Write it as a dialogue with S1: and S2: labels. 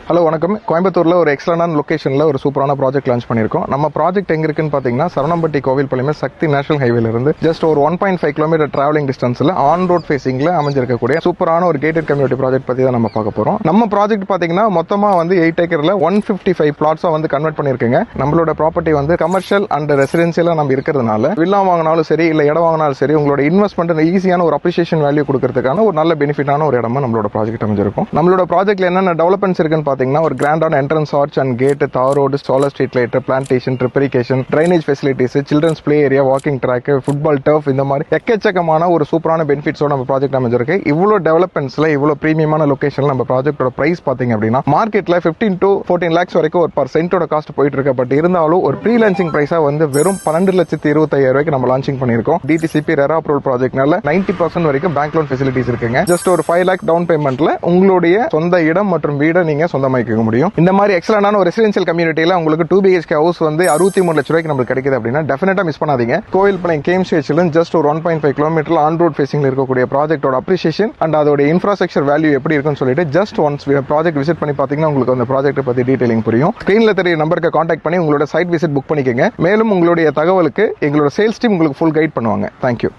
S1: Hello வணக்கம். கோயம்புத்தூர்ல ஒரு எக்ஸலண்டான லொகேஷன்ல ஒரு சூப்பரான ப்ராஜெக்ட் லான்ச் பண்ணியிருக்கோம். நம்ம ப்ராஜெக்ட் எங்க இருக்குன்னு பாத்தீங்கன்னா சரவணம்பட்டி கோவில்பாளையம் சக்தி நேஷனல் ஹைவேல இருந்து ஜஸ்ட் ஒரு 1.5 கிலோமீட்டர் டிராவலிங் டிஸ்டன்ஸ்ல ஆன் ரோட் ஃபேசிங்ல அமைஞ்சிருக்கக்கூடிய சூப்பரான ஒரு கேட்டட் கம்யூனிட்டி ப்ராஜெக்ட் பத்தி தான் நம்ம பார்க்க போறோம். நம்ம ப்ராஜெக்ட் பாத்தீங்கன்னா மொத்தமா 8 ஏக்கர்ல 155 பிளாட்ஸா கன்வெர்ட் பண்ணிருக்கீங்க. நம்மளோட ப்ராப்பர்ட்டி கமர்ஷியல் அண்ட் ரெசிடென்சியலா நம்ம இருக்கிறதுனால வில்லா வாங்கினாலும் சரி இல்ல இடம் வாங்கினாலும் சரி உங்களோட இன்வெஸ்ட்மெண்ட் ஈஸியான ஒரு அப்ரிசியேஷன் வேல்யூ கொடுக்கறதுக்கான ஒரு நல்ல பெனிஃபிட்டான ஒரு இடமா நம்மளோட ப்ராஜெக்ட் அமைஞ்சிருக்கும். நம்மளோட ப்ராஜெக்ட்ல என்னென்ன டெவலப்மெண்ட்ஸ் இருக்குன்னு பாத்தீங்கன்னா ஒரு கிராண்டான entrance arch and gate, தார் road, solar street light, plantation, triplication, drainage facilities, children's play area, walking track, football turf இந்த மாதிரி எக்கச்சக்கமான ஒரு சூப்பரான பெனிஃபிட்ஸோட நம்ம ப்ராஜெக்ட் அமைஞ்சிருக்கு. இவ்வளோ டெவலப்மெண்ட்ஸ்ல இவ்வளோ பிரீமியமான லொகேஷன்ல நம்ம ப்ராஜெக்டோட பிரைஸ் பாத்தீங்க அப்படின்னா மார்க்கெட்ல 15 to 14 lakhs வரைக்கும் ஒரு பர் சென்டோட காஸ்ட் போயிட்டு இருக்கு. பட் இருந்தாலும் ஒரு ப்ரீ லான்ச்சிங் பிரைஸா வெறும் 12,25,000 நம்ம லான்ச்சிங் பண்ணிருக்கோம். டிடிசிபி ரெரா அப்ரூவல் ப்ராஜெக்ட்னால 90% வரைக்கும் பேங்க் லோன் ஃபெசிலிட்டிஸ் இருக்குங்க. ஜஸ்ட் ஒரு 5 lakh டவுன் பேமெண்ட்ல உங்களுடைய சொந்த இடம் மற்றும் வீடை நீங்க சொந்தமாக்கிக்க முடியும். இந்த மாதிரி எக்ஸலண்டான ஒரு ரெசிடென்ஷியல் கம்யூனிட்டியில உங்களுக்கு 2 BHK ஹவுஸ் 63 லட்ச ரூபாய்க்கு நமக்கு கிடைக்குது அப்படின்னா டெஃபினட்டா மிஸ் பண்ணாதீங்க. கோவில்பாளையம் கேஎம்சிஹெச்ல ஜஸ்ட் ஒரு 1.5 கிலோமீட்டர் ஆன் ரோட் ஃபேசிங்ல இருக்கக்கூடிய ப்ராஜெக்டோட அப்ரிசியேஷன் அண்ட் அதோட இன்ஃப்ராஸ்ட்ரக்சர் வேல்யூ எப்படி இருக்குன்னு சொல்லிட்டு ஜஸ்ட் ஒன்ஸ் ப்ராஜெக்ட் விசிட் பண்ணி பாத்தீங்கன்னா உங்களுக்கு அந்த ப்ராஜெக்ட் பத்தி டீடைலிங் புரியும். ஸ்கிரீன்ல தெரிய நம்பருக்கு கான்டாக்ட் பண்ணி உங்களோட சைட் விசிட் புக் பண்ணிக்கங்க. மேலும் உங்களுடைய தகவலுக்கு எங்களோட சேல்ஸ் டீம் உங்களுக்கு ஃபுல் கைட் பண்ணுவாங்க. தேங்க்யூ.